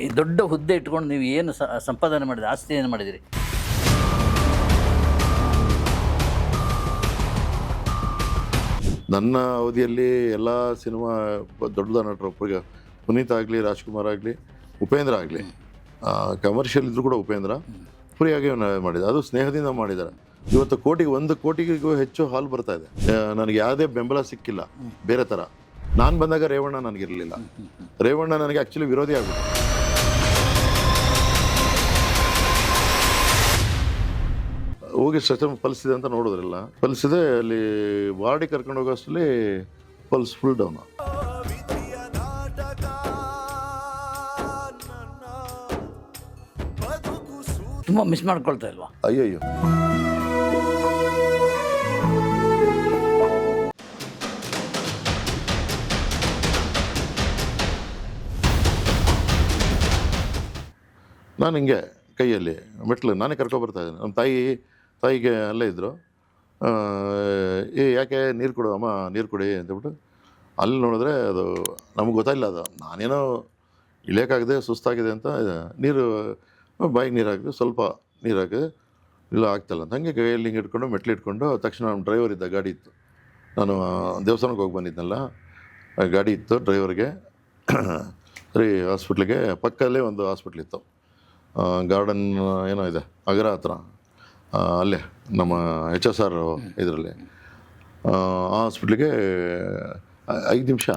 ಈ ದೊಡ್ಡ ಹುದ್ದೆ ಇಟ್ಕೊಂಡು ನೀವು ಏನು ಸಂಪಾದನೆ ಮಾಡಿದ್ರಿ, ಆಸ್ತಿ ಏನು ಮಾಡಿದಿರಿ? ನನ್ನ ಅವಧಿಯಲ್ಲಿ ಎಲ್ಲ ಸಿನಿಮಾ ದೊಡ್ಡ ನಟರು ಪುನೀತ್ ಆಗಲಿ, ರಾಜ್ಕುಮಾರ್ ಆಗಲಿ, ಉಪೇಂದ್ರ ಆಗಲಿ, ಕಮರ್ಷಿಯಲ್ ಇದ್ರೂ ಕೂಡ ಉಪೇಂದ್ರ ಫ್ರೀಯಾಗಿ ಮಾಡಿದೆ. ಅದು ಸ್ನೇಹದಿಂದ ಮಾಡಿದ್ದಾರೆ. ಇವತ್ತು ಒಂದು ಕೋಟಿಗೂ ಹೆಚ್ಚು ಹಾಲ್ ಬರ್ತಾ ಇದೆ. ನನಗೆ ಯಾವುದೇ ಬೆಂಬಲ ಸಿಕ್ಕಿಲ್ಲ ಬೇರೆ ಥರ. ನಾನು ಬಂದಾಗ ರೇವಣ್ಣ ನನಗಿರಲಿಲ್ಲ. ರೇವಣ್ಣ ನನಗೆ ಆ್ಯಕ್ಚುಲಿ ವಿರೋಧಿ ಆಗ್ಬಿಟ್ಟು ಹೋಗಿ ಸ್ಟ್ರೆಚರ್ ಪಲ್ಸಿದೆ ಅಂತ ನೋಡಿದ್ರಲ್ಲ, ಪಲ್ಸಿದೆ. ಅಲ್ಲಿ ವಾರ್ಡಿಗೆ ಕರ್ಕೊಂಡು ಹೋಗೋಷ್ಟರಲ್ಲಿ ಪಲ್ಸ್ ಫುಲ್ ಡೌನ್. ತುಂಬ ಮಿಸ್ ಮಾಡ್ಕೊಳ್ತಾ ಇಲ್ವಾ? ಅಯ್ಯಯ್ಯೋ, ನಾನು ಹಿಂಗೆ ಕೈಯಲ್ಲಿ ಮೆಟ್ಲು ನಾನೇ ಕರ್ಕೊಬರ್ತಾ ಇದ್ದೀನಿ. ನಮ್ಮ ತಾಯಿಗೆ ಅಲ್ಲೇ ಇದ್ದರು. ಯಾಕೆ ನೀರು ಕೊಡು ಅಮ್ಮ, ನೀರು ಕೊಡಿ ಅಂತಬಿಟ್ಟು ಅಲ್ಲಿ ನೋಡಿದ್ರೆ ಅದು ನಮಗೆ ಗೊತ್ತಾಯಿಲ್ಲ. ಅದು ನಾನೇನೋ ಇಳಿಯೋಕ್ಕಾಗದೆ ಸುಸ್ತಾಗಿದೆ ಅಂತ ನೀರು ಬಾಯಿಗೆ ನೀರು ಹಾಕಿದೆ, ಸ್ವಲ್ಪ ನೀರು ಹಾಕಿದೆ, ಇಲ್ಲ ಆಗ್ತಾಯಿಲ್ಲ ಅಂತ ಹಂಗೆ ಕೈಯಲ್ಲಿ ಹಿಂಗೆ ಇಟ್ಕೊಂಡು ಮೆಟ್ಲು ಇಟ್ಕೊಂಡು ತಕ್ಷಣ ನಮ್ಮ ಡ್ರೈವರ್ ಇದ್ದ, ಗಾಡಿ ಇತ್ತು. ನಾನು ದೇವಸ್ಥಾನಕ್ಕೆ ಹೋಗಿ ಬಂದಿದ್ನಲ್ಲ, ಗಾಡಿ ಇತ್ತು ಡ್ರೈವರ್ಗೆ. ಸರಿ, ಹಾಸ್ಪಿಟ್ಲಿಗೆ ಪಕ್ಕದಲ್ಲೇ ಒಂದು ಹಾಸ್ಪಿಟ್ಲ್ ಇತ್ತು, ಗಾರ್ಡನ್ ಏನೋ ಇದೆ ಅಗರ ಹತ್ರ, ಅಲ್ಲೇ ನಮ್ಮ HSR ಇದರಲ್ಲಿ. ಆ ಹಾಸ್ಪಿಟ್ಲಿಗೆ 5 ನಿಮಿಷ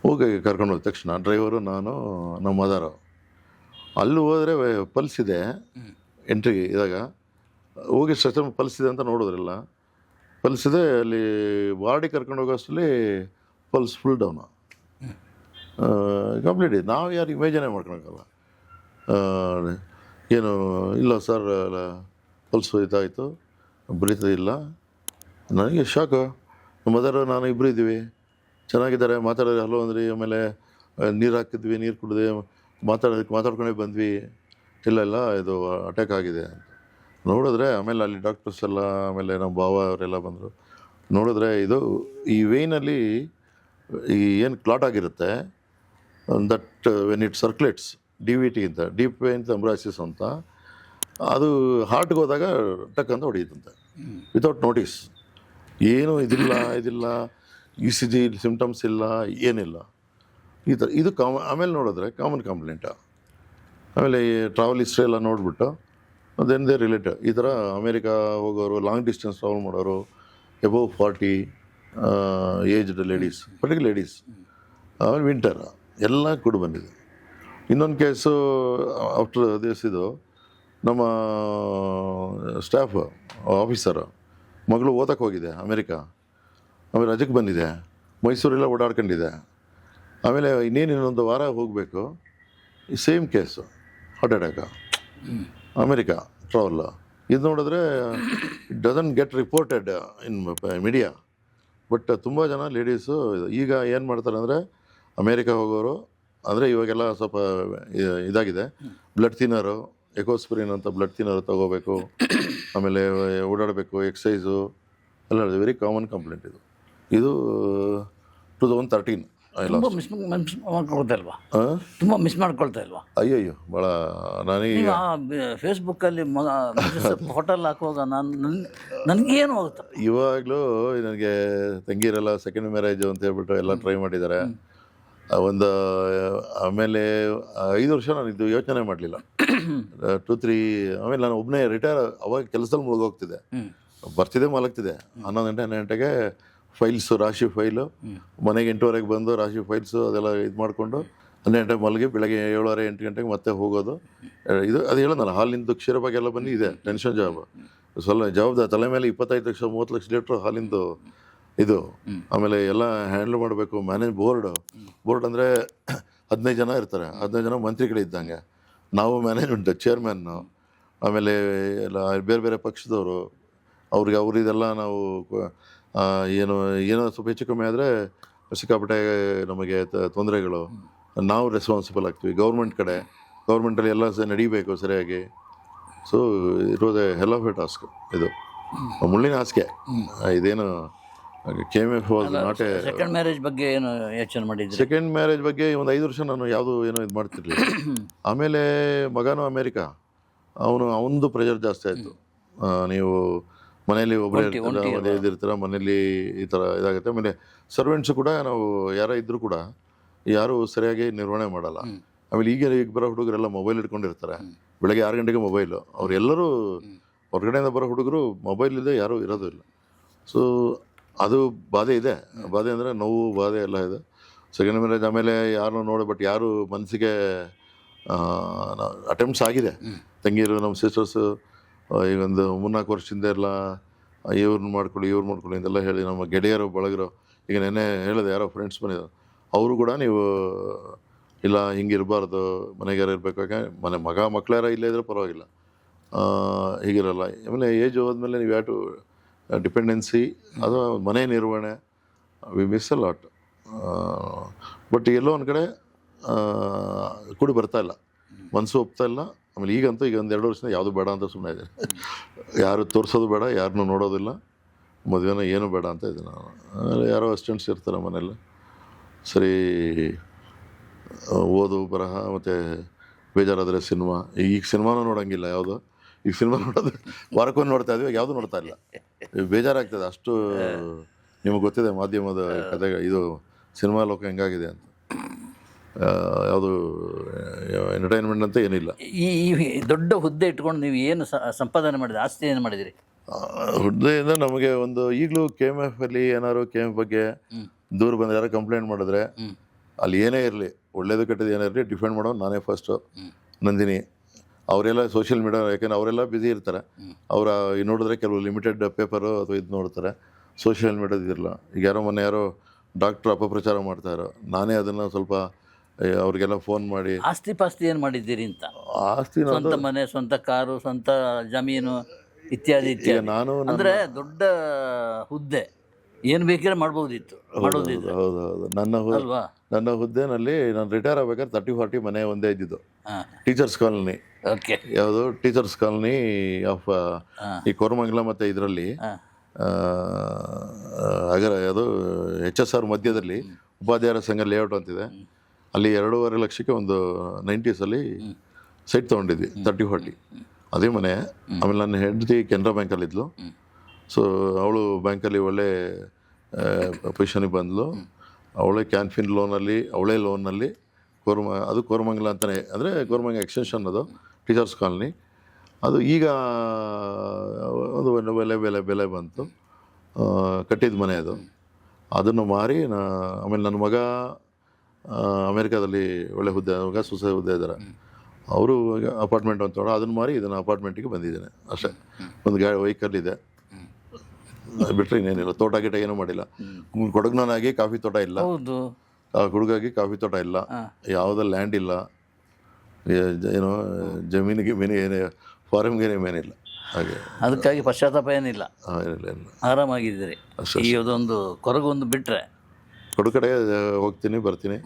ಹೋಗಿ ಕರ್ಕೊಂಡು ಹೋದ ತಕ್ಷಣ ಡ್ರೈವರು, ನಾನು, ನಮ್ಮ ಮದರು ಅಲ್ಲಿ ಹೋದರೆ ಪಲ್ಸ್ ಇದೆ. ಎಂಟ್ರಿ ಇದ್ದಾಗ ಹೋಗಿ ಸ್ಟ್ರೆಚರ್ ಪಲ್ಸ್ ಇದೆ ಅಂತ ನೋಡಿದ್ರಲ್ಲ, ಪಲ್ಸ್ ಇದೆ. ಅಲ್ಲಿ ವಾರ್ಡಿಗೆ ಕರ್ಕೊಂಡು ಹೋಗೋಷ್ಟರಲ್ಲಿ ಪಲ್ಸ್ ಫುಲ್ ಡೌನು, ಕಂಪ್ಲೀಟ್ ಇದೆ. ನಾವು ಯಾರು ಇಮೇಜನೇ ಮಾಡ್ಕೊಳಕ್ಕಲ್ಲ. ಏನು ಇಲ್ಲ ಸರ್, ಪಲ್ಸ್ ಇದಾಯಿತು, ಬರೀತದಿಲ್ಲ. ನನಗೆ ಶಾಕು. ನಮ್ಮ ಮದರ್ ನಾನು ಇಬ್ಬರು ಇದ್ದೀವಿ, ಚೆನ್ನಾಗಿದ್ದಾರೆ, ಮಾತಾಡಿದ್ರೆ ಹಲೋ ಅಂದ್ರಿ, ಆಮೇಲೆ ನೀರು ಹಾಕಿದ್ವಿ, ನೀರು ಕುಡಿದೆ, ಮಾತಾಡ್ಕೊಂಡೇ ಬಂದ್ವಿ, ಇಲ್ಲ ಇದು ಅಟ್ಯಾಕ್ ಆಗಿದೆ ಅಂತ ನೋಡಿದ್ರೆ, ಆಮೇಲೆ ಅಲ್ಲಿ ಡಾಕ್ಟರ್ಸ್ ಎಲ್ಲ, ಆಮೇಲೆ ನಮ್ಮ ಭಾವ ಅವರೆಲ್ಲ ಬಂದರು. ನೋಡಿದ್ರೆ ಇದು ಈ ವೇಯ್ನಲ್ಲಿ ಈ ಏನು ಕ್ಲಾಟ್ ಆಗಿರುತ್ತೆ, ದಟ್ ವೆನ್ ಇಟ್ ಸರ್ಕ್ಯುಲೇಟ್ಸ್, DVT ಅಂತ, ಡೀಪ್ ವೇನ್ ಥ್ರೊಂಬೋಸಿಸ್ ಅಂತ, ಅದು ಹಾರ್ಟ್ಗೆ ಹೋದಾಗ ಟಕ್ ಅಂತ ಹೊಡೆಯುತ್ತಂತೆ ವಿತೌಟ್ ನೋಟಿಸ್. ಏನು ಇದಿಲ್ಲ ECG ಸಿಮ್ಟಮ್ಸ್ ಇಲ್ಲ, ಏನಿಲ್ಲ ಈ ಥರ. ಇದು ಆಮೇಲೆ ನೋಡಿದ್ರೆ ಕಾಮನ್ ಕಂಪ್ಲೇಂಟ. ಆಮೇಲೆ ಈ ಟ್ರಾವೆಲ್ ಹಿಸ್ಟ್ರಿ ಎಲ್ಲ ನೋಡಿಬಿಟ್ಟು ದೆನ್ ದೇ ರಿಲೇಟ್. ಈ ಥರ ಅಮೇರಿಕಾ ಹೋಗೋರು, ಲಾಂಗ್ ಡಿಸ್ಟೆನ್ಸ್ ಟ್ರಾವೆಲ್ ಮಾಡೋರು, above 40 aged ladies, particular ladies, ಆಮೇಲೆ ವಿಂಟರ್ ಎಲ್ಲ ಕೂಡ ಬಂದಿದೆ. ಇನ್ನೊಂದು ಕೇಸು ಆಫ್ಟರ್ ದಿವಸಿದು, ನಮ್ಮ ಸ್ಟಾಫ್ ಆಫೀಸರು ಮಗಳು ಓದಕ್ಕೆ ಹೋಗಿದೆ ಅಮೇರಿಕಾ, ಆಮೇಲೆ ರಜಕ್ಕೆ ಬಂದಿದೆ, ಮೈಸೂರೆಲ್ಲ ಓಡಾಡ್ಕೊಂಡಿದೆ. ಆಮೇಲೆ ಇನ್ನೊಂದು ವಾರ ಹೋಗಬೇಕು, ಈ same case, heart attack, America travel. ಇದು ನೋಡಿದ್ರೆ it doesn't get reported in media, but ತುಂಬ ಜನ ಲೇಡೀಸು ಈಗ ಏನು ಮಾಡ್ತಾರೆ ಅಂದರೆ, ಅಮೇರಿಕಾ ಹೋಗೋರು ಅಂದರೆ ಇವಾಗೆಲ್ಲ ಸ್ವಲ್ಪ ಇದಾಗಿದೆ, ಬ್ಲಡ್ ಥಿನ್ನರು, ಎಕೋಸ್ಪಿರಿನ್ ಅಂತ ಬ್ಲಡ್ ಥಿನ್ನರು ತೊಗೋಬೇಕು, ಆಮೇಲೆ ಓಡಾಡಬೇಕು, ಎಕ್ಸಸೈಸು ಎಲ್ಲ ವೆರಿ ಕಾಮನ್ ಕಂಪ್ಲೇಂಟ್. ಇದು 2013. ತುಂಬ ಮಿಸ್ ಮಾಡ್ಕೊಳ್ತಾ ಇಲ್ವಾ? ತುಂಬ ಮಿಸ್ ಮಾಡ್ಕೊಳ್ತಾ ಇಲ್ವಾ? ಅಯ್ಯಯ್ಯೋ, ಭಾಳ. ನನಗೆ ಫೇಸ್ಬುಕ್ಕಲ್ಲಿ ಹೋಟೆಲ್ ಹಾಕುವಾಗ ನನಗೇನು ಹೋಗುತ್ತೆ. ಇವಾಗಲೂ ನನಗೆ ತಂಗಿರಲ್ಲ, ಸೆಕೆಂಡ್ ಮ್ಯಾರೇಜು ಅಂತ ಹೇಳ್ಬಿಟ್ಟು ಎಲ್ಲ ಟ್ರೈ ಮಾಡಿದ್ದಾರೆ. ಒಂದು ಆಮೇಲೆ 5 ವರ್ಷ ನಾನು ಇದು ಯೋಚನೆ ಮಾಡಲಿಲ್ಲ, 2-3. ಆಮೇಲೆ ನಾನು ಒಬ್ಬನೇ ರಿಟೈರ್, ಅವಾಗ ಕೆಲಸದಲ್ಲಿ ಮುಳುಗೋಗ್ತಿದ್ದೆ, ಬರ್ತಿದ್ದೆ ಮಲಗ್ತಿದ್ದೆ. 11 ಗಂಟೆಗೆ ಫೈಲ್ಸು, ರಾಶಿ ಫೈಲು, ಮನೆಗೆ 8:30 ಬಂದು ರಾಶಿ ಫೈಲ್ಸು ಅದೆಲ್ಲ ಇದು ಮಾಡಿಕೊಂಡು 12 ಗಂಟೆಗೆ ಮಲಗಿ ಬೆಳಗ್ಗೆ 7:30-8 ಗಂಟೆಗೆ ಮತ್ತೆ ಹೋಗೋದು. ಇದು ಅದು ಹೇಳೋದಲ್ಲ, ಹಾಲಿಂದು ಕ್ಷೀರ ಬಗ್ಗೆ ಎಲ್ಲ ಬಂದಿದೆ, ಟೆನ್ಷನ್ ಜಾಬ್, ಸ್ವಲ್ಪ ಜವಾಬ್ದಾರಿ ತಲೆ ಮೇಲೆ 25 ಲಕ್ಷ 30 ಲಕ್ಷ ಲೀಟ್ರ್ ಹಾಲಿಂದು ಇದು. ಆಮೇಲೆ ಎಲ್ಲ ಹ್ಯಾಂಡ್ಲ್ ಮಾಡಬೇಕು. ಬೋರ್ಡ್ ಅಂದರೆ 15 ಜನ ಇರ್ತಾರೆ, 15 ಜನ ಮಂತ್ರಿಗಳಿದ್ದಂಗೆ. ನಾವು ಮ್ಯಾನೇಜ್ಮೆಂಟ್ ಚೇರ್ಮನ್ನು, ಆಮೇಲೆ ಎಲ್ಲ ಬೇರೆ ಬೇರೆ ಪಕ್ಷದವರು, ಅವ್ರಿದೆಲ್ಲ ನಾವು ಏನೋ ಸ್ವಲ್ಪ ಹೆಚ್ಚು ಕಮ್ಮಿ ಆದರೆ ಸಿಕ್ಕಾಪಟ್ಟೆ ನಮಗೆ ತೊಂದರೆಗಳು, ನಾವು ರೆಸ್ಪಾನ್ಸಿಬಲ್ ಆಗ್ತೀವಿ. ಗೌರ್ಮೆಂಟಲ್ಲಿ ಎಲ್ಲ ನಡೀಬೇಕು ಸರಿಯಾಗಿ. So it was a hell of a task. ಇದು ಮುಳ್ಳಿನ ಹಾಸಿಗೆ, ಇದೇನು ಹಾಗೆ KMF was not a second marriage ಬಗ್ಗೆ ಏನು ಯೋಚನೆ ಮಾಡಿದ್ರಿ? ಸೆಕೆಂಡ್ ಮ್ಯಾರೇಜ್ ಬಗ್ಗೆ ಒಂದು 5 ವರ್ಷ ನಾನು ಯಾವುದು ಏನೋ ಇದು ಮಾಡ್ತಿರ್ಲಿಲ್ಲ. ಆಮೇಲೆ ಮಗನೂ ಅಮೇರಿಕಾ, ಅವನದು ಪ್ರೆಷರ್ ಜಾಸ್ತಿ ಆಯಿತು. ನೀವು ಮನೇಲಿ ಒಬ್ಬರೇ ಇದಿರ್ತೀರ, ಮನೇಲಿ ಈ ಥರ ಇದಾಗುತ್ತೆ. ಆಮೇಲೆ ಸರ್ವೆಂಟ್ಸು ಕೂಡ ನಾವು ಯಾರೋ ಇದ್ದರೂ ಕೂಡ ಯಾರೂ ಸರಿಯಾಗಿ ನಿರ್ವಹಣೆ ಮಾಡಲ್ಲ. ಆಮೇಲೆ ಈಗ ಬರೋ ಹುಡುಗರೆಲ್ಲ ಮೊಬೈಲ್ ಇಟ್ಕೊಂಡಿರ್ತಾರೆ. ಬೆಳಗ್ಗೆ 6 ಗಂಟೆಗೆ ಮೊಬೈಲು. ಅವರೆಲ್ಲರೂ ಹೊರಗಡೆಯಿಂದ ಬರೋ ಹುಡುಗರು ಮೊಬೈಲ್ ಇಲ್ಲದೆ ಯಾರೂ ಇರೋದು ಇಲ್ಲ. ಸೊ ಅದು ಬಾಧೆ ಇದೆ. ಬಾಧೆ ಅಂದರೆ ನೋವು, ಬಾಧೆ ಎಲ್ಲ ಇದೆ. ಸೆಕೆಂಡ್ ಮ್ಯಾರೇಜ್ ಆಮೇಲೆ ಯಾರನ್ನೂ ನೋಡಿ, ಬಟ್ ಯಾರು ಮನಸ್ಸಿಗೆ ಅಟೆಂಪ್ಟ್ಸ್ ಆಗಿದೆ. ತಂಗಿಯರು, ನಮ್ಮ ಸಿಸ್ಟರ್ಸು ಈಗ ಒಂದು 3-4 ವರ್ಷದಿಂದ ಎಲ್ಲ ಇವ್ರನ್ನ ಮಾಡ್ಕೊಳ್ಳಿ ಅಂತೆಲ್ಲ ಹೇಳಿ ನಮ್ಮ ಗೆಳೆಯರು ಬಳಗರು. ಈಗ ನೆನ್ನೆ ಹೇಳಿದೆ, ಯಾರೋ ಫ್ರೆಂಡ್ಸ್ ಬಂದಿದ್ದಾರೆ, ಅವರು ಕೂಡ ನೀವು ಇಲ್ಲ ಹಿಂಗಿರಬಾರ್ದು, ಮನೆಗಾರ ಇರಬೇಕು. ಯಾಕೆ ಮಕ್ಕಳ್ಯಾರ ಇಲ್ಲೇ ಇದ್ರೆ ಪರವಾಗಿಲ್ಲ, ಹೀಗಿರಲ್ಲ. ಆಮೇಲೆ ಏಜ್ ಹೋದ್ಮೇಲೆ ನೀವು ಯಾಟು ಡಿಪೆಂಡೆನ್ಸಿ ಅದು ಮನೆ ನಿರ್ವಹಣೆ, we miss a lot. But ಎಲ್ಲೋ ಒಂದು ಕಡೆ ಕೂಡಿ ಬರ್ತಾ ಇಲ್ಲ, ಮನಸ್ಸು ಒಪ್ತಾ ಇಲ್ಲ. ಆಮೇಲೆ ಈಗ ಒಂದು 2 ವರ್ಷದಿಂದ ಯಾವುದು ಬೇಡ ಅಂತ ಸುಮ್ಮನೆ ಇದೆ. ಯಾರು ತೋರಿಸೋದು ಬೇಡ, ಯಾರನ್ನೂ ನೋಡೋದಿಲ್ಲ, ಮದುವೆನ ಏನೂ ಬೇಡ ಅಂತ ಇದೆ ನಾನು. ಆಮೇಲೆ ಯಾರೋ ಅಸಿಸ್ಟೆಂಟ್ಸ್ ಇರ್ತಾರೆ ಮನೇಲಿ, ಸರಿ ಓದು ಬರಹ ಮತ್ತು ಬೇಜಾರಾದರೆ ಸಿನಿಮಾ. ಈಗ ಸಿನಿಮಾನೂ ನೋಡೋಂಗಿಲ್ಲ ಯಾವುದು. ಈಗ ಸಿನಿಮಾ ನೋಡೋದು ವಾರಕ್ಕೊಂದು ನೋಡ್ತಾ ಇದ್ವಿ, ಯಾವುದೂ ನೋಡ್ತಾ ಇಲ್ಲ. ಬೇಜಾರಾಗ್ತದೆ ಅಷ್ಟು. ನಿಮಗೆ ಗೊತ್ತಿದೆ ಮಾಧ್ಯಮದ ಕತೆ, ಇದು ಸಿನಿಮಾ ಲೋಕ ಹೆಂಗಾಗಿದೆ ಅಂತ. ಯಾವುದು ಎಂಟರ್ಟೈನ್ಮೆಂಟ್ ಅಂತ ಏನಿಲ್ಲ. ಈ ದೊಡ್ಡ ಹುದ್ದೆ ಇಟ್ಕೊಂಡು ನೀವು ಏನು ಸಂಪಾದನೆ ಮಾಡಿದ್ರಿ, ಆಸ್ತಿ ಏನು ಮಾಡಿದಿರಿ? ಹುದ್ದೆಯಿಂದ ನಮಗೆ ಒಂದು ಈಗಲೂ KMF ಅಲ್ಲಿ ಏನಾದ್ರು KMF ಬಗ್ಗೆ ದೂರ ಬಂದು ಯಾರು ಕಂಪ್ಲೇಂಟ್ ಮಾಡಿದ್ರೆ, ಅಲ್ಲಿ ಏನೇ ಇರಲಿ, ಒಳ್ಳೇದು ಕೆಟ್ಟದ್ದು ಏನೇ ಇರಲಿ, ಡಿಫೆಂಡ್ ಮಾಡೋದು ನಾನೇ ಫಸ್ಟು. ನಂದಿನಿ ಅವರೆಲ್ಲ ಸೋಷಿಯಲ್ ಮೀಡಿಯಾ, ಯಾಕೆಂದ್ರೆ ಅವರೆಲ್ಲ ಬ್ಯುಸಿ ಇರ್ತಾರೆ. ಅವರ ನೋಡಿದ್ರೆ ಕೆಲವು ಲಿಮಿಟೆಡ್ ಪೇಪರು ಅಥವಾ ಇದು ನೋಡ್ತಾರೆ, ಸೋಷಿಯಲ್ ಮೀಡಿಯಾದ ಇರಲ್ಲ. ಈಗ ಯಾರೋ ಡಾಕ್ಟ್ರು ಅಪಪ್ರಚಾರ ಮಾಡ್ತಾಯಿರೋ, ನಾನೇ ಅದನ್ನು ಸ್ವಲ್ಪ ಅವ್ರಿಗೆಲ್ಲ ಫೋನ್ ಮಾಡಿ. ಆಸ್ತಿ ಪಾಸ್ತಿ ಏನು ಮಾಡಿದ್ದೀರಿ ಅಂತ? ಆಸ್ತಿ ಸ್ವಂತ ಮನೆ, ಸ್ವಂತ ಕಾರು, ಸ್ವಂತ ಜಮೀನು ಇತ್ಯಾದಿ. ನಾನು ಅಂದರೆ ದೊಡ್ಡ ಹುದ್ದೆ ಏನು ಬೇಕಿದ್ರೆ ಮಾಡ್ಬೋದಿತ್ತು, ಮಾಡೋದಿತ್ತು. ಹೌದು. ನನ್ನ ಹುದ್ದೆನಲ್ಲಿ ನಾನು ರಿಟೈರ್ ಆಗ್ಬೇಕಾದ್ರೆ 30-40 ಮನೆ ಒಂದೇ ಇದ್ದಿದ್ದು. Teachers colony. ಓಕೆ. ಯಾವುದು ಟೀಚರ್ಸ್ ಕಾಲನಿ ಆಫ್ ಈ ಕೋರಮಂಗಲ ಮತ್ತು ಇದರಲ್ಲಿ ಯಾವುದು HSR ಮಧ್ಯದಲ್ಲಿ ಉಪಾಧ್ಯಾಯರ ಸಂಘ ಲೇಔಟ್ ಅಂತಿದೆ. ಅಲ್ಲಿ 2.5 ಲಕ್ಷಕ್ಕೆ ಒಂದು 90s ಸೈಟ್ ತೊಗೊಂಡಿದ್ವಿ, 30-40 ಅದೇ ಮನೆ. ಆಮೇಲೆ ನನ್ನ ಹೆಂಡತಿ ಕೆನರಾ ಬ್ಯಾಂಕಲ್ಲಿದ್ಲು. ಸೊ ಅವಳು ಬ್ಯಾಂಕಲ್ಲಿ ಒಳ್ಳೆ ಪೊಸಿಷನಿಗೆ ಬಂದಳು. ಅವಳೇ ಕ್ಯಾನ್ಫಿನ್ ಲೋನಲ್ಲಿ, ಅವಳೇ ಲೋನಲ್ಲಿ ಅದು ಕೋರಮಂಗಲ ಅಂತಲೇ, ಅಂದರೆ ಕೋರಮಂಗಲ ಎಕ್ಸ್ಟೆನ್ಷನ್ ಅದು ಟೀಚರ್ಸ್ ಕಾಲನಿ. ಅದು ಈಗ ಒಂದು ಬೆಲೆ ಬಂತು. ಕಟ್ಟಿದ ಮನೆ ಅದು. ಅದನ್ನು ಮಾರಿ ಆಮೇಲೆ ನನ್ನ ಮಗ ಅಮೇರಿಕಾದಲ್ಲಿ ಒಳ್ಳೆ ಹುದ್ದೆ, ಮಗ ಸುಸೆ ಹುದ್ದೆ ಇದ್ದಾರೆ. ಅವರು ಅಪಾರ್ಟ್ಮೆಂಟ್ ಅಂತ ತೊಗೊಂಡು ಅದನ್ನು ಮಾರಿ ಇದನ್ನು ಅಪಾರ್ಟ್ಮೆಂಟಿಗೆ ಬಂದಿದ್ದೇನೆ ಅಷ್ಟೇ. ಒಂದು ವೆಹಿಕಲ್ ಇದೆ, ಬಿಟ್ಟರೆ ಇನ್ನೇನಿಲ್ಲ. ತೋಟ ಗಿಟ ಏನೂ ಮಾಡಿಲ್ಲ. ಕೊಡಗಿನಾಗಿ ಕಾಫಿ ತೋಟ ಇಲ್ಲ, ಕೊಡಗಾಗಿ ಕಾಫಿ ತೋಟ ಇಲ್ಲ, ಯಾವುದೇ ಲ್ಯಾಂಡ್ ಇಲ್ಲ, ಏನೋ ಜಮೀನಿಗೆ ಏನೇ ಫಾರ್ಮ್ಗೆ ಏನಿಲ್ಲ. ಹಾಗೆ ಅದಕ್ಕಾಗಿ ಪಶ್ಚಾತ್ತಾಪ ಏನಿಲ್ಲ, ಆರಾಮಾಗಿದ್ದೀರಿ. ಇದೊಂದು ಕೊರಗೊಂದು ಬಿಟ್ಟರೆ ಕೊಡು ಕಡೆ ಹೋಗ್ತೀನಿ ಬರ್ತೀನಿ.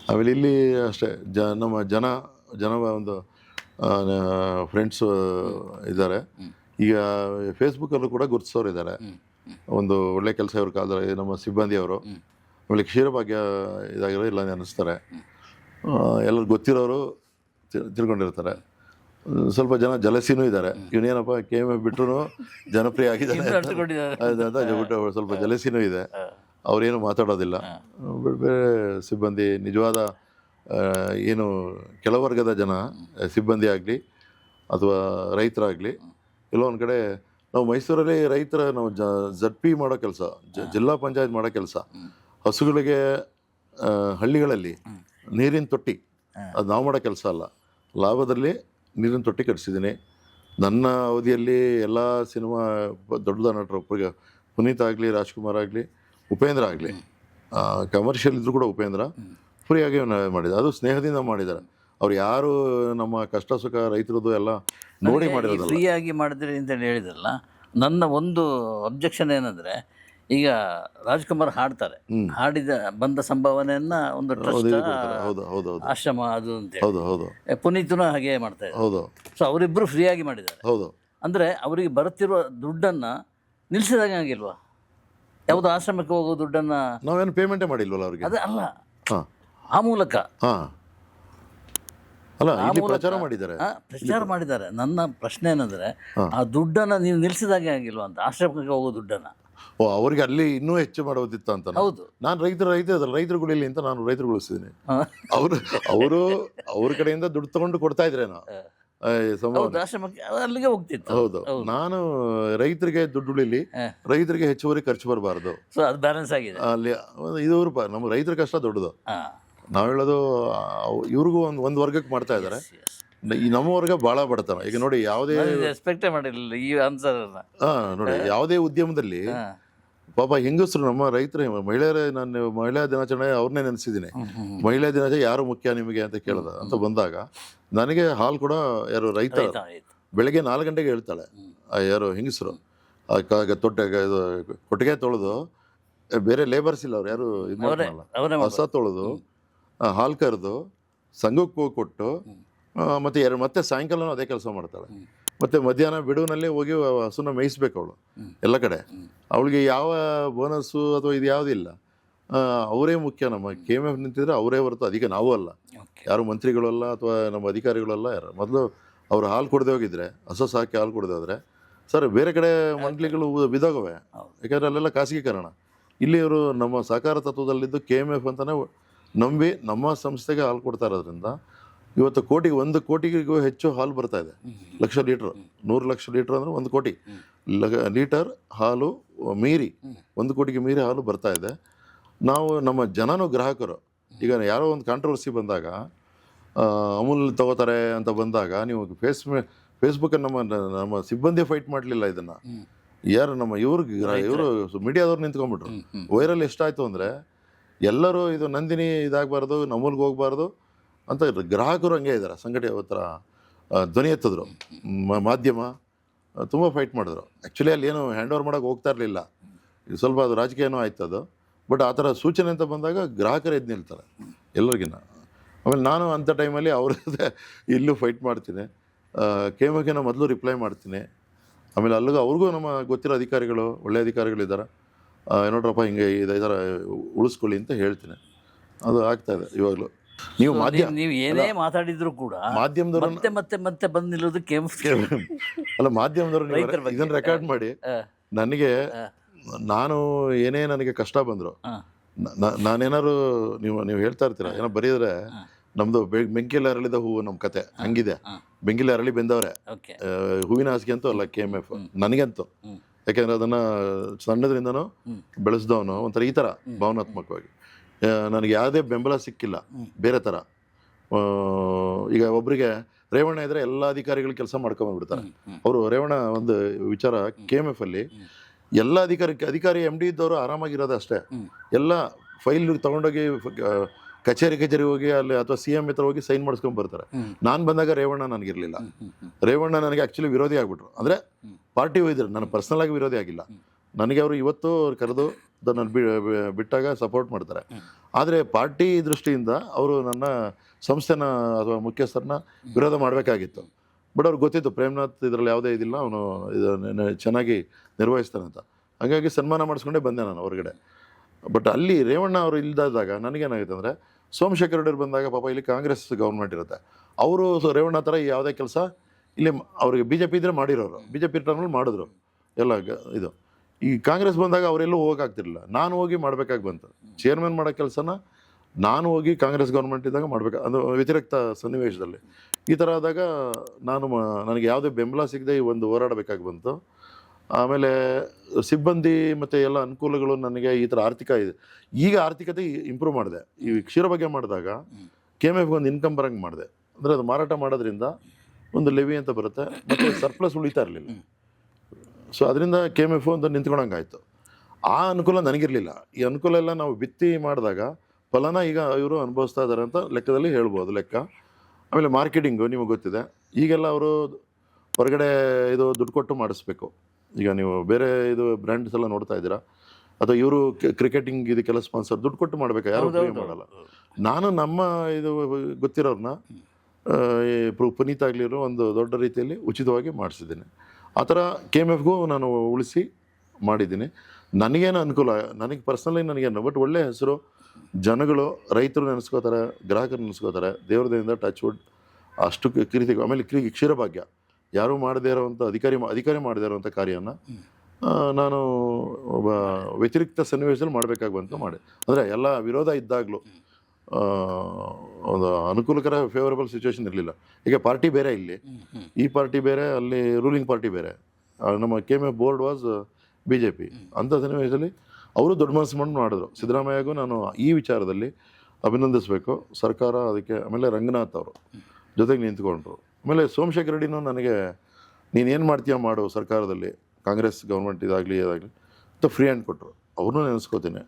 ಆಮೇಲೆ ಇಲ್ಲಿ ಅಷ್ಟೇ ನಮ್ಮ ಜನ ಒಂದು ಫ್ರೆಂಡ್ಸು ಇದ್ದಾರೆ. ಈಗ ಫೇಸ್ಬುಕ್ಕಲ್ಲೂ ಕೂಡ ಗುರುತಿಸೋರು ಇದ್ದಾರೆ. ಒಂದು ಒಳ್ಳೆ ಕೆಲಸ ಇವ್ರ ಕಾಲದಲ್ಲಿ ನಮ್ಮ ಸಿಬ್ಬಂದಿಯವರು. ಆಮೇಲೆ ಕ್ಷೀರಭಾಗ್ಯ ಇದಾಗಿರೋ ಇಲ್ಲ ಅನ್ನಿಸ್ತಾರೆ. ಎಲ್ಲರೂ ಗೊತ್ತಿರೋರು ತಿಳ್ಕೊಂಡಿರ್ತಾರೆ. ಸ್ವಲ್ಪ ಜನ ಜಲಸಿನೂ ಇದ್ದಾರೆ. ಇವನೇನಪ್ಪ KMF ಬಿಟ್ಟರು ಜನಪ್ರಿಯ ಆಗಿದ್ದಾನೆ ಅಂತ ಬಿಟ್ಟು ಸ್ವಲ್ಪ ಜಲಸಿನೂ ಇದೆ. ಅವರೇನು ಮಾತಾಡೋದಿಲ್ಲ. ಬೇರೆ ಸಿಬ್ಬಂದಿ ನಿಜವಾದ ಏನು ಕೆಳವರ್ಗದ ಜನ ಸಿಬ್ಬಂದಿ ಆಗಲಿ ಅಥವಾ ರೈತರಾಗಲಿ, ಎಲ್ಲೋ ಒಂದು ಕಡೆ ನಾವು ಮೈಸೂರಲ್ಲಿ ರೈತರ ನಾವು ZP ಮಾಡೋ ಕೆಲಸ, ಜಿಲ್ಲಾ ಪಂಚಾಯತ್ ಮಾಡೋ ಕೆಲಸ, ಹಸುಗಳಿಗೆ ಹಳ್ಳಿಗಳಲ್ಲಿ ನೀರಿನ ತೊಟ್ಟಿ, ಅದು ನಾವು ಮಾಡೋ ಕೆಲಸ ಅಲ್ಲ. ಲಾಭದಲ್ಲಿ ನೀರಿನ ತೊಟ್ಟಿ ಕಟ್ಟಿಸಿದ್ದೀನಿ. ನನ್ನ ಅವಧಿಯಲ್ಲಿ ಎಲ್ಲ ಸಿನಿಮಾ ದೊಡ್ಡ ನಟರು, ಪುನೀತ್ ಆಗಲಿ, ರಾಜ್ಕುಮಾರ್ ಆಗಲಿ, ಉಪೇಂದ್ರ ಆಗಲಿ, ಕಮರ್ಷಿಯಲ್ ಇದ್ದರೂ ಕೂಡ ಉಪೇಂದ್ರ ಫ್ರೀಯಾಗಿ ಮಾಡಿದ್ದಾರೆ. ಅದು ಸ್ನೇಹದಿಂದ ಮಾಡಿದ್ದಾರೆ. ಅವ್ರು ಯಾರು ನಮ್ಮ ಕಷ್ಟ ಸುಖ ರೈತರದ್ದು ಎಲ್ಲ ನೋಡಿ ಮಾಡಿರೋದಲ್ಲ, ಫ್ರೀಯಾಗಿ ಮಾಡಿದ್ರಿ ಅಂತೇಳಿ ಹೇಳಿದ್ರಲ್ಲ. ನನ್ನ ಒಂದು ಅಬ್ಜೆಕ್ಷನ್ ಏನಂದರೆ, ಈಗ ರಾಜ್ಕುಮಾರ್ ಹಾಡ್ತಾರೆ, ಹಾಡಿದ ಬಂದ ಸಂಭಾವನೆಯನ್ನ ಒಂದು ಟ್ರಸ್ಟ್, ಆಶ್ರಮ ಅದು ಅಂತ ಪುನೀತನು ಹಾಗೆ ಮಾಡ್ತಾ ಇದ್ದಾರೆ. ಸೊ ಅವರಿಬ್ಬರು ಫ್ರೀಯಾಗಿ ಮಾಡಿದ್ದಾರೆ. ಅಂದರೆ ಅವರಿಗೆ ಬರುತ್ತಿರುವ ದುಡ್ಡನ್ನು ನಿಲ್ಲಿಸಿದಾಗ ಆಗಿಲ್ವಾ? ಯಾವುದು ಆಶ್ರಮಕ್ಕೆ ಹೋಗೋ ದುಡ್ಡನ್ನು ನಾವೇನು ಪೇಮೆಂಟೇ ಮಾಡಿಲ್ವಲ್ಲ ಅವ್ರಿಗೆ. ಅದೇ ಅಲ್ಲ, ಹಾಂ ಆ ಮೂಲಕ ಹಾಂ ಅಲ್ಲ ಇಲ್ಲಿ ಪ್ರಚಾರ ಮಾಡಿದ್ದಾರೆ. ಪ್ರಚಾರ ಮಾಡಿದ್ದಾರೆ. ನನ್ನ ಪ್ರಶ್ನೆ ಏನಂದರೆ, ಆ ದುಡ್ಡನ್ನು ನೀವು ನಿಲ್ಲಿಸಿದಾಗೆ ಆಗಿಲ್ವ ಅಂತ, ಆಶ್ರಮಕ್ಕೆ ಹೋಗೋ ದುಡ್ಡನ್ನು. ಓ, ಅವ್ರಿಗೆ ಅಲ್ಲಿ ಇನ್ನೂ ಹೆಚ್ಚು ಮಾಡೋದಿತ್ತು ಅಂತ. ಹೌದು, ನಾನು ರೈತರುಗಳಿಲ್ಲ ಅಂತ ನಾನು ರೈತರುಗೊಳಿಸಿದ್ದೀನಿ. ಅವರು ಅವ್ರ ಕಡೆಯಿಂದ ದುಡ್ಡು ತಗೊಂಡು ಕೊಡ್ತಾ ಇದ್ರೇನೋ ಸಂಭವ. ಆಶ್ರಮಕ್ಕೆ ಅಲ್ಲಿಗೆ ಹೋಗ್ತಿತ್ತು. ಹೌದು, ನಾನು ರೈತರಿಗೆ ದುಡ್ಡು ಉಳಿಲಿ, ರೈತರಿಗೆ ಹೆಚ್ಚುವರಿ ಖರ್ಚು ಬರಬಾರ್ದು. ಸೊ ಅದು ಬ್ಯಾಲೆನ್ಸ್ ಆಗಿದೆ ಅಲ್ಲಿ. ಇದು ನಮ್ಮ ರೈತರ ಕಷ್ಟ ದೊಡ್ಡದು. ನಾವು ಹೇಳೋದು ಇವ್ರಿಗೂ ಒಂದು ವರ್ಗಕ್ಕೆ ಮಾಡ್ತಾ ಇದ್ದಾರೆ. ಈ ನಮ್ಮ ವರ್ಗ ಭಾಳ ಬಡತನ. ಈಗ ನೋಡಿ, ಯಾವುದೇ ಎಕ್ಸ್ಪೆಕ್ಟೇ ಮಾಡಿರಲಿಲ್ಲ ಈ ಆನ್ಸರ್. ನೋಡಿ, ಯಾವುದೇ ಉದ್ಯಮದಲ್ಲಿ ಪಾಪ ಹೆಂಗಸರು, ನಮ್ಮ ರೈತರು, ನಾನು ಮಹಿಳಾ ದಿನಾಚರಣೆ ಅವ್ರನ್ನೇ ನೆನೆಸಿದ್ದೀನಿ. ಮಹಿಳಾ ದಿನಾಚರಣೆ ಯಾರು ಮುಖ್ಯ ನಿಮಗೆ ಅಂತ ಕೇಳಿದ ಅಂತ ಬಂದಾಗ, ನನಗೆ ಹಾಲು ಕೂಡ ಯಾರು ರೈತ ಬೆಳಗ್ಗೆ 4 ಗಂಟೆಗೆ ಹೇಳ್ತಾಳೆ, ಯಾರು ಹೆಂಗಸರು ಕೊಟ್ಟಿಗೆ ತೊಳೆದು, ಬೇರೆ ಲೇಬರ್ಸ್ ಇಲ್ಲ ಅವ್ರು ಯಾರು ಇದು ಮಾಡಲ್ಲ, ಹೊಸ ತೊಳೆದು ಹಾಲು ಕರೆದು ಸಂಘಕ್ಕೆ ಹೋಗಿ ಕೊಟ್ಟು, ಮತ್ತೆ ಸಾಯಂಕಾಲನೂ ಅದೇ ಕೆಲಸ ಮಾಡ್ತಾಳೆ. ಮತ್ತು ಮಧ್ಯಾಹ್ನ ಬಿಡುವಿನಲ್ಲಿ ಹೋಗಿ ಹಸುನ ಮೇಯಿಸ್ಬೇಕು ಅವಳು ಎಲ್ಲ ಕಡೆ. ಅವಳಿಗೆ ಯಾವ ಬೋನಸ್ಸು ಅಥವಾ ಇದು ಯಾವುದಿಲ್ಲ. ಅವರೇ ಮುಖ್ಯ. ನಮ್ಮ KMF ನಿಂತಿದ್ರೆ ಅವರೇ ಹೊರತು ಅದಕ್ಕೆ ನಾವು ಅಲ್ಲ, ಯಾರು ಮಂತ್ರಿಗಳಲ್ಲ ಅಥವಾ ನಮ್ಮ ಅಧಿಕಾರಿಗಳಲ್ಲ. ಯಾರು ಮೊದಲು ಅವರು ಹಾಲು ಕೊಡದೆ ಹೋಗಿದ್ರೆ, ಹಸು ಸಾಕಿ ಹಾಲು ಕೊಡದೆ ಹೋದರೆ, ಸರ್ ಬೇರೆ ಕಡೆ ಮಂಡಳಿಗಳು ಬಿದ್ದೋಗವೆ. ಯಾಕಂದರೆ ಅಲ್ಲೆಲ್ಲ ಖಾಸಗೀಕರಣ. ಇಲ್ಲಿ ಇವರು ನಮ್ಮ ಸಹಕಾರ ತತ್ವದಲ್ಲಿದ್ದು KMF ಅಂತಲೇ ನಂಬಿ ನಮ್ಮ ಸಂಸ್ಥೆಗೆ ಹಾಲು ಕೊಡ್ತಾ ಇರೋದ್ರಿಂದ ಇವತ್ತು 1 ಕೋಟಿಗೂ ಹೆಚ್ಚು ಹಾಲು ಬರ್ತಾ ಇದೆ. ಲಕ್ಷ ಲೀಟ್ರ್, 100 ಲಕ್ಷ ಲೀಟ್ರ್ ಅಂದರೆ 1 ಕೋಟಿ ಲೀಟರ್ ಹಾಲು ಮೀರಿ, 1 ಕೋಟಿಗೆ ಮೀರಿ ಹಾಲು ಬರ್ತಾ ಇದೆ. ನಾವು ನಮ್ಮ ಜನನೂ ಗ್ರಾಹಕರು. ಈಗ ಯಾರೋ ಒಂದು ಕಾಂಟ್ರವರ್ಸಿ ಬಂದಾಗ, ಅಮೂಲ್ ತಗೋತಾರೆ ಅಂತ ಬಂದಾಗ, ನೀವು ಫೇಸ್ಬುಕ್ಕಲ್ಲಿ ನಮ್ಮ ಸಿಬ್ಬಂದಿ ಫೈಟ್ ಮಾಡಲಿಲ್ಲ ಇದನ್ನು. ಯಾರು ನಮ್ಮ ಇವರು ಮೀಡಿಯಾದವ್ರು ನಿಂತ್ಕೊಂಡ್ಬಿಟ್ರು. ವೈರಲ್ ಎಷ್ಟಾಯಿತು ಅಂದರೆ, ಎಲ್ಲರೂ ಇದು ನಂದಿನಿ ಇದಾಗಬಾರ್ದು, ಅಮೂಲ್ಗೆ ಹೋಗಬಾರ್ದು ಅಂತ ಗ್ರಾಹಕರು ಹಂಗೆ ಇದ್ದಾರೆ. ಸಂಘಟನೆ ಥರ ಧ್ವನಿ ಎತ್ತಿದ್ರು. ಮಾಧ್ಯಮ ತುಂಬ ಫೈಟ್ ಮಾಡಿದ್ರು. ಆ್ಯಕ್ಚುಲಿ ಅಲ್ಲಿ ಏನು ಹ್ಯಾಂಡ್ ಓವರ್ ಮಾಡೋಕೆ ಹೋಗ್ತಾ ಇರಲಿಲ್ಲ. ಸ್ವಲ್ಪ ಅದು ರಾಜಕೀಯನೂ ಆಯ್ತು ಅದು. ಬಟ್ ಆ ಥರ ಸೂಚನೆ ಅಂತ ಬಂದಾಗ ಗ್ರಾಹಕರು ಎದ್ದು ನಿಲ್ತಾರೆ ಎಲ್ಲರಿಗಿನ್ನ. ಆಮೇಲೆ ನಾನು ಅಂಥ ಟೈಮಲ್ಲಿ ಅವ್ರದ್ದೇ ಇಲ್ಲೂ ಫೈಟ್ ಮಾಡ್ತೀನಿ. KMFಗೆ ಮೊದಲು ರಿಪ್ಲೈ ಮಾಡ್ತೀನಿ. ಆಮೇಲೆ ಅವ್ರಿಗೂ ನಮ್ಮ ಗೊತ್ತಿರೋ ಅಧಿಕಾರಿಗಳು, ಒಳ್ಳೆ ಅಧಿಕಾರಿಗಳಿದ್ದಾರೆ, ನೋಡ್ರಪ್ಪ ಹಿಂಗೆ ಈ ಥರ ಉಳಿಸ್ಕೊಳ್ಳಿ ಅಂತ ಹೇಳ್ತೀನಿ. ಅದು ಆಗ್ತಾಯಿದೆ ಇವಾಗಲೂ. ನೀವು ಏನೇ ಮಾತಾಡಿದ್ರು ಕೂಡ ಮಾಧ್ಯಮದವರು ಮತ್ತೆ ಬಂದು ನಿಲ್ಲೋದು ಅಲ್ಲ, ಮಾಧ್ಯಮದವರು ಇದನ್ನು ರೆಕಾರ್ಡ್ ಮಾಡಿ ನನಗೆ, ನನಗೆ ಕಷ್ಟ ಬಂದರು, ನಾನೇನಾದ್ರು ನೀವು ಹೇಳ್ತಾ ಇರ್ತೀರ ಏನೋ ಬರೆಯಿದ್ರೆ, ನಮ್ಮದು ಬೆಂಕಿಯಲ್ಲಿ ಅರಳಿದ ಹೂವು ನಮ್ಮ ಕತೆ ಹಂಗಿದೆ. ಬೆಂಕಿಯಲ್ಲಿ ಅರಳಿ ಬೆಂದವ್ರೆ, ಹೂವಿನ ಹಾಸಿಗೆ ಅಂತೂ ಅಲ್ಲ KMF ನನಗಂತೂ. ಯಾಕೆಂದರೆ ಅದನ್ನು ಸಣ್ಣದ್ರಿಂದನೂ ಬೆಳೆಸ್ದವನು ಒಂಥರ ಈ ಥರ ಭಾವನಾತ್ಮಕವಾಗಿ. ನನಗೆ ಯಾವುದೇ ಬೆಂಬಲ ಸಿಕ್ಕಿಲ್ಲ ಬೇರೆ ಥರ. ಈಗ ಒಬ್ಬರಿಗೆ ರೇವಣ್ಣ ಇದ್ದರೆ ಎಲ್ಲ ಅಧಿಕಾರಿಗಳು ಕೆಲಸ ಮಾಡ್ಕೊಂಡ್ಬಿಡ್ತಾರೆ. ಅವರು ರೇವಣ್ಣ ಒಂದು ವಿಚಾರ, KMFಲ್ಲಿ ಎಲ್ಲ ಅಧಿಕಾರಿ MD ಇದ್ದವರು ಆರಾಮಾಗಿರೋದು ಅಷ್ಟೇ. ಎಲ್ಲ ಫೈಲ್ ತೊಗೊಂಡೋಗಿ ಕಚೇರಿ ಹೋಗಿ ಅಲ್ಲಿ ಅಥವಾ CM ಹತ್ರ ಹೋಗಿ ಸೈನ್ ಮಾಡಿಸ್ಕೊಂಡು ಬರ್ತಾರೆ. ನಾನು ಬಂದಾಗ ರೇವಣ್ಣ ನನಗಿರಲಿಲ್ಲ. ರೇವಣ್ಣ ನನಗೆ ಆ್ಯಕ್ಚುಲಿ ವಿರೋಧಿ ಆಗಿಬಿಟ್ರು. ಅಂದರೆ ಪಾರ್ಟಿ ಹೋಗಿದ್ರು, ನಾನು ಪರ್ಸ್ನಲ್ ಆಗಿ ವಿರೋಧಿ ಆಗಿಲ್ಲ. ನನಗೆ ಅವರು ಇವತ್ತು ಕರೆದು ನನ್ನ ಬಿಟ್ಟಾಗ ಸಪೋರ್ಟ್ ಮಾಡ್ತಾರೆ. ಆದರೆ ಪಾರ್ಟಿ ದೃಷ್ಟಿಯಿಂದ ಅವರು ನನ್ನ ಸಂಸ್ಥೆನ ಅಥವಾ ಮುಖ್ಯಸ್ಥರನ್ನ ವಿರೋಧ ಮಾಡಬೇಕಾಗಿತ್ತು. ಬಟ್ ಅವ್ರಿಗೆ ಗೊತ್ತಿತ್ತು ಪ್ರೇಮ್ನಾಥ್ ಇದರಲ್ಲಿ ಯಾವುದೇ ಇದಿಲ್ಲ, ಅವನು ಇದನ್ನು ಚೆನ್ನಾಗಿ ನಿರ್ವಹಿಸ್ತಾನೆ ಅಂತ. ಹಾಗಾಗಿ ಸನ್ಮಾನ ಮಾಡಿಸ್ಕೊಂಡೇ ಬಂದೆ ನಾನು ಹೊರಗಡೆ. ಬಟ್ ಅಲ್ಲಿ ರೇವಣ್ಣ ಅವರು ಇಲ್ದಾದಾಗ ನನಗೇನಾಗುತ್ತೆ ಅಂದರೆ, ಸೋಮಶೇಖರ್ ರೆಡ್ಡಿ ಬಂದಾಗ ಪಾಪ ಇಲ್ಲಿ ಕಾಂಗ್ರೆಸ್ ಗೌರ್ಮೆಂಟ್ ಇರುತ್ತೆ. ಅವರು ರೇವಣ್ಣ ಥರ ಯಾವುದೇ ಕೆಲಸ ಇಲ್ಲಿ ಅವ್ರಿಗೆ BJP ಇದ್ದರೆ ಮಾಡಿರೋರು, BJP ಟರ್ನಲ್ಲಿ ಮಾಡಿದ್ರು ಎಲ್ಲ ಇದು. ಈ ಕಾಂಗ್ರೆಸ್ ಬಂದಾಗ ಅವರೆಲ್ಲೂ ಹೋಗೋಕ್ಕಾಗ್ತಿರಲಿಲ್ಲ, ನಾನು ಹೋಗಿ ಮಾಡಬೇಕಾಗಿ ಬಂತು. ಚೇರ್ಮನ್ ಮಾಡೋ ಕೆಲಸನ ನಾನು ಹೋಗಿ ಕಾಂಗ್ರೆಸ್ ಗೌರ್ಮೆಂಟ್ ಇದ್ದಾಗ ಮಾಡಬೇಕು, ಅದು ವ್ಯತಿರಿಕ್ತ ಸನ್ನಿವೇಶದಲ್ಲಿ. ಈ ಥರ ಆದಾಗ ನನಗೆ ಯಾವುದೇ ಬೆಂಬಲ ಸಿಗದೆ ಒಂದು ಹೋರಾಡಬೇಕಾಗಿ ಬಂತು. ಆಮೇಲೆ ಸಿಬ್ಬಂದಿ ಮತ್ತು ಎಲ್ಲ ಅನುಕೂಲಗಳು ನನಗೆ ಈ ಥರ ಆರ್ಥಿಕ ಇದೆ. ಈಗ ಆರ್ಥಿಕತೆ ಇಂಪ್ರೂವ್ ಮಾಡಿದೆ. ಈ ಕ್ಷೀರ ಬಗ್ಗೆ ಮಾಡಿದಾಗ KMFಗೆ ಒಂದು ಇನ್ಕಮ್ ಬರೋಂಗೆ ಮಾಡಿದೆ. ಅಂದರೆ ಅದು ಮಾರಾಟ ಮಾಡೋದ್ರಿಂದ ಒಂದು ಲೆವಿ ಅಂತ ಬರುತ್ತೆ, ಮತ್ತು ಸರ್ಪ್ಲಸ್ ಉಳಿತಾ ಇರಲಿಲ್ಲ. ಸೊ ಅದರಿಂದ KMF ಒಂದು ನಿಂತ್ಕೊಳಂಗಾಯಿತು. ಆ ಅನುಕೂಲ ನನಗಿರಲಿಲ್ಲ. ಈ ಅನುಕೂಲ ಎಲ್ಲ ನಾವು ಬಿತ್ತಿ ಮಾಡಿದಾಗ ಫಲನ ಈಗ ಇವರು ಅನುಭವಿಸ್ತಾ ಇದ್ದಾರೆ ಅಂತ ಲೆಕ್ಕದಲ್ಲಿ ಹೇಳ್ಬೋದು ಲೆಕ್ಕ. ಆಮೇಲೆ ಮಾರ್ಕೆಟಿಂಗು ನಿಮಗೆ ಗೊತ್ತಿದೆ, ಈಗೆಲ್ಲ ಅವರು ಹೊರಗಡೆ ಇದು ದುಡ್ಡು ಕೊಟ್ಟು ಮಾಡಿಸ್ಬೇಕು. ಈಗ ನೀವು ಬೇರೆ ಇದು ಬ್ರ್ಯಾಂಡ್ಸ್ ಎಲ್ಲ ನೋಡ್ತಾ ಇದ್ದೀರಾ, ಅಥವಾ ಇವರು ಕ್ರಿಕೆಟಿಂಗ್ ಇದಕ್ಕೆಲ್ಲ ಸ್ಪಾನ್ಸರ್ ದುಡ್ಡು ಕೊಟ್ಟು ಮಾಡಬೇಕಾ, ಯಾರು ಮಾಡಲ್ಲ. ನಾನು ನಮ್ಮ ಇದು ಗೊತ್ತಿರೋರನ್ನ ಪುನೀತ್ ಆಗಲಿರೋ ಒಂದು ದೊಡ್ಡ ರೀತಿಯಲ್ಲಿ ಉಚಿತವಾಗಿ ಮಾಡಿಸಿದ್ದೀನಿ. ಆ ಥರ KMFಗೂ ನಾನು ಉಳಿಸಿ ಮಾಡಿದ್ದೀನಿ. ನನಗೇನು ಅನುಕೂಲ, ನನಗೆ ಪರ್ಸ್ನಲಿ ನನಗೇನು, ಬಟ್ ಒಳ್ಳೆ ಹೆಸರು, ಜನಗಳು, ರೈತರು ನೆನೆಸ್ಕೋತಾರೆ, ಗ್ರಾಹಕರು ನೆನೆಸ್ಕೋತಾರೆ, ದೇವ್ರದಿಂದ ಟಚ್ ವುಡ್ ಅಷ್ಟು ಕೀರ್ತಿ. ಆಮೇಲೆ ಕ್ಷೀರಭಾಗ್ಯ ಯಾರೂ ಮಾಡದೇ ಇರೋವಂಥ ಅಧಿಕಾರಿ ಮಾಡದೇ ಇರೋವಂಥ ಕಾರ್ಯವನ್ನು ನಾನು ಒಬ್ಬ ವ್ಯತಿರಿಕ್ತ ಸನ್ನಿವೇಶದಲ್ಲಿ ಮಾಡಬೇಕಾಗಿ ಬಂತು ಮಾಡಿ. ಅಂದರೆ ಎಲ್ಲ ವಿರೋಧ ಇದ್ದಾಗಲೂ ಒಂದು ಅನುಕೂಲಕರ ಫೇವರಬಲ್ ಸಿಚುವೇಶನ್ ಇರಲಿಲ್ಲ. ಈಗ ಪಾರ್ಟಿ ಬೇರೆ, ಇಲ್ಲಿ ಈ ಪಾರ್ಟಿ ಬೇರೆ, ಅಲ್ಲಿ ರೂಲಿಂಗ್ ಪಾರ್ಟಿ ಬೇರೆ. ನಮ್ಮ KMF ಬೋರ್ಡ್ ವಾಸ್ BJP. ಅಂಥ ಸನ್ನಿವೇಶದಲ್ಲಿ ಅವರು ದೊಡ್ಡ ಮನಸ್ಸು ಮಾಡಿ ಮಾಡಿದ್ರು. ಸಿದ್ದರಾಮಯ್ಯಗೂ ನಾನು ಈ ವಿಚಾರದಲ್ಲಿ ಅಭಿನಂದಿಸಬೇಕು, ಸರ್ಕಾರ ಅದಕ್ಕೆ. ಆಮೇಲೆ ರಂಗನಾಥ್ ಅವರು ಜೊತೆಗೆ ನಿಂತ್ಕೊಂಡ್ರು. ಆಮೇಲೆ ಸೋಮಶೇಖರ್ ರೆಡ್ಡಿನೂ ನನಗೆ ನೀನೇನು ಮಾಡ್ತೀಯ ಮಾಡು ಸರ್ಕಾರದಲ್ಲಿ, ಕಾಂಗ್ರೆಸ್ ಗೌರ್ಮೆಂಟ್ ಇದಾಗಲಿ ಅಂತ ಫ್ರೀ ಹ್ಯಾಂಡ್ ಕೊಟ್ಟರು. ಅವ್ರನ್ನೂ ನೆನೆಸ್ಕೋತೀನಿ.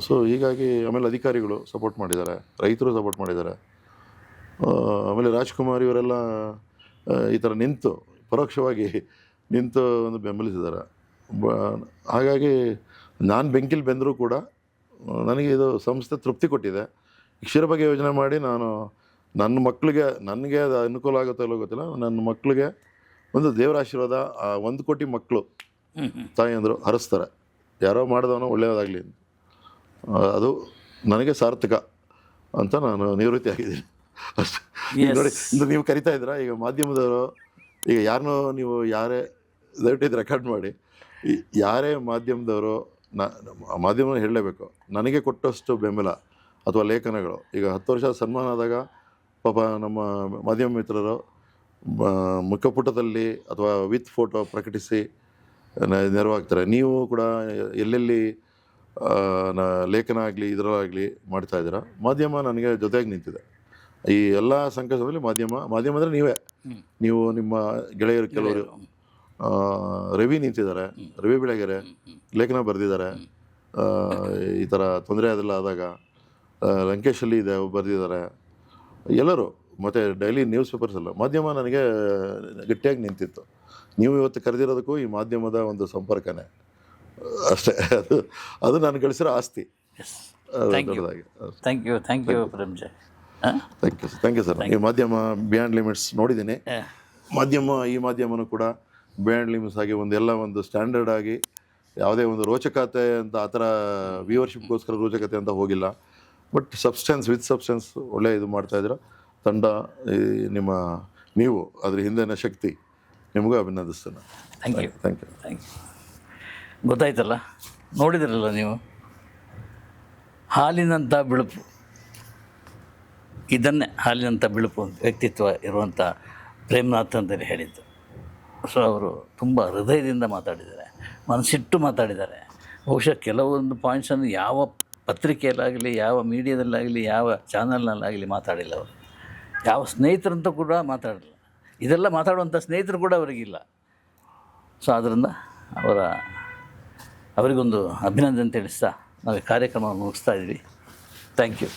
ಸೊ ಹೀಗಾಗಿ ಆಮೇಲೆ ಅಧಿಕಾರಿಗಳು ಸಪೋರ್ಟ್ ಮಾಡಿದ್ದಾರೆ, ರೈತರು ಸಪೋರ್ಟ್ ಮಾಡಿದ್ದಾರೆ. ಆಮೇಲೆ ರಾಜ್ಕುಮಾರ್ ಇವರೆಲ್ಲ ಈ ಥರ ನಿಂತು ಪರೋಕ್ಷವಾಗಿ ನಿಂತು ಒಂದು ಬೆಂಬಲಿಸಿದ್ದಾರೆ. ಹಾಗಾಗಿ ನಾನು ಬೆಂಕಿಲಿ ಬೆಂದರೂ ಕೂಡ ನನಗೆ ಇದು ಸಂಸ್ಥೆ ತೃಪ್ತಿ ಕೊಟ್ಟಿದೆ. ಕ್ಷೀರಭಾಗ್ಯ ಯೋಜನೆ ಮಾಡಿ ನಾನು ನನ್ನ ಮಕ್ಕಳಿಗೆ, ನನಗೆ ಅದು ಅನುಕೂಲ ಆಗುತ್ತೋ ಇಲ್ಲೋ ಗೊತ್ತಿಲ್ಲ, ನನ್ನ ಮಕ್ಕಳಿಗೆ ಒಂದು ದೇವರ ಆಶೀರ್ವಾದ, 1 ಕೋಟಿ ಮಕ್ಕಳು ತಾಯಿಯಂದರು ಹರಿಸ್ತಾರೆ, ಯಾರೋ ಮಾಡಿದವನು ಒಳ್ಳೆಯದಾಗಲಿ ಅಂತ. ಅದು ನನಗೆ ಸಾರ್ಥಕ ಅಂತ ನಾನು ನಿವೃತ್ತಿ ಆಗಿದ್ದೀನಿ ಅಷ್ಟೇ. ನೋಡಿ, ನೀವು ಕರಿತಾ ಇದ್ದೀರಾ ಈಗ ಮಾಧ್ಯಮದವರು, ಈಗ ಯಾರನ್ನೋ ನೀವು ಯಾರೇ ದಯವಿಟ್ಟು ರೆಕಾರ್ಡ್ ಮಾಡಿ, ಯಾರೇ ಮಾಧ್ಯಮದವರು ಮಾಧ್ಯಮ ಹೇಳಲೇಬೇಕು, ನನಗೆ ಕೊಟ್ಟಷ್ಟು ಬೆಂಬಲ ಅಥವಾ ಲೇಖನಗಳು. ಈಗ 10 ವರ್ಷ ಸನ್ಮಾನ ಆದಾಗ ಪಾಪ ನಮ್ಮ ಮಾಧ್ಯಮ ಮಿತ್ರರು ಮುಖಪುಟದಲ್ಲಿ ಅಥವಾ ವಿತ್ ಫೋಟೋ ಪ್ರಕಟಿಸಿ ನೆರವಾಗ್ತಾರೆ. ನೀವು ಕೂಡ ಎಲ್ಲೆಲ್ಲಿ ಲೇಖನ ಆಗಲಿ ಇದರಲ್ಲಾಗಲಿ ಮಾಡ್ತಾಯಿದ್ದೀರ. ಮಾಧ್ಯಮ ನನಗೆ ಜೊತೆಗೆ ನಿಂತಿದೆ ಈ ಎಲ್ಲ ಸಂಕಷ್ಟದಲ್ಲಿ. ಮಾಧ್ಯಮ ಅಂದರೆ ನೀವು ನಿಮ್ಮ ಗೆಳೆಯರು ಕೆಲವರು, ರವಿ ನಿಂತಿದ್ದಾರೆ, ರವಿ ಬೆಳಗೆರೆ ಲೇಖನ ಬರೆದಿದ್ದಾರೆ, ಈ ಥರ ತೊಂದರೆ ಅದೆಲ್ಲ ಆದಾಗ ಲಂಕೇಶಲ್ಲಿ ಇದೆ ಬರೆದಿದ್ದಾರೆ ಎಲ್ಲರೂ. ಮತ್ತು ಡೈಲಿ ನ್ಯೂಸ್ ಪೇಪರ್ಸ್ ಎಲ್ಲ ಮಾಧ್ಯಮ ನನಗೆ ಗಟ್ಟಿಯಾಗಿ ನಿಂತಿತ್ತು. ನೀವು ಇವತ್ತು ಕರೆದಿರೋದಕ್ಕೂ ಈ ಮಾಧ್ಯಮದ ಒಂದು ಸಂಪರ್ಕನೇ ಅಷ್ಟೇ. ಅದು ನಾನು ಗಳಿಸಿರೋ ಆಸ್ತಿ ದೊಡ್ಡದಾಗಿ. Thank you Premjay. Thank you sir. ಈ ಮಾಧ್ಯಮ ಬಿಯಾಂಡ್ ಲಿಮಿಟ್ಸ್ ನೋಡಿದ್ದೀನಿ. ಈ ಮಾಧ್ಯಮನೂ ಕೂಡ ಬಿಯಾಂಡ್ ಲಿಮಿಟ್ಸ್ ಆಗಿ ಒಂದು ಸ್ಟ್ಯಾಂಡರ್ಡ್ ಆಗಿ ಯಾವುದೇ ಒಂದು ರೋಚಕತೆ ಅಂತ ಆ ಥರ ವ್ಯೂವರ್ಶಿಪ್ಗೋಸ್ಕರ ರೋಚಕತೆ ಅಂತ ಹೋಗಿಲ್ಲ. ಬಟ್ ವಿತ್ ಸಬ್ಸ್ಟೆನ್ಸ್ ಒಳ್ಳೆ ಇದು ಮಾಡ್ತಾಯಿದ್ದೀರ ತಂಡ. ನೀವು ಅದ್ರ ಹಿಂದಿನ ಶಕ್ತಿ, ನಿಮಗೂ ಅಭಿನಂದಿಸ್ತೇನೆ. Thank you. ಗೊತ್ತಾಯ್ತಲ್ಲ, ನೋಡಿದ್ರಲ್ಲ ನೀವು, ಹಾಲಿನಂಥ ಬಿಳುಪು, ಇದನ್ನೇ ಹಾಲಿನಂಥ ಬಿಳುಪು ವ್ಯಕ್ತಿತ್ವ ಇರುವಂಥ ಪ್ರೇಮ್ನಾಥ್ ಅಂತಲೇ ಹೇಳಿದ್ದು. ಸೊ ಅವರು ತುಂಬ ಹೃದಯದಿಂದ ಮಾತಾಡಿದ್ದಾರೆ, ಮನಸ್ಸಿಟ್ಟು ಮಾತಾಡಿದ್ದಾರೆ. ಬಹುಶಃ ಕೆಲವೊಂದು ಪಾಯಿಂಟ್ಸನ್ನು ಯಾವ ಪತ್ರಿಕೆಯಲ್ಲಾಗಲಿ, ಯಾವ ಮೀಡಿಯಾದಲ್ಲಾಗಲಿ, ಯಾವ ಚಾನಲ್ನಲ್ಲಾಗಲಿ ಮಾತಾಡಿಲ್ಲ ಅವರು. ಯಾವ ಸ್ನೇಹಿತರಂತೂ ಕೂಡ ಮಾತಾಡಲಿಲ್ಲ. ಇದೆಲ್ಲ ಮಾತಾಡುವಂಥ ಸ್ನೇಹಿತರು ಕೂಡ ಅವರಿಗಿಲ್ಲ. ಸೊ ಆದ್ದರಿಂದ ಅವರಿಗೊಂದು ಅಭಿನಂದನೆ ತಿಳಿಸ್ತಾ ನಾವು ಈ ಕಾರ್ಯಕ್ರಮವನ್ನು ಮುಗಿಸ್ತಾ ಇದ್ವಿ. Thank you.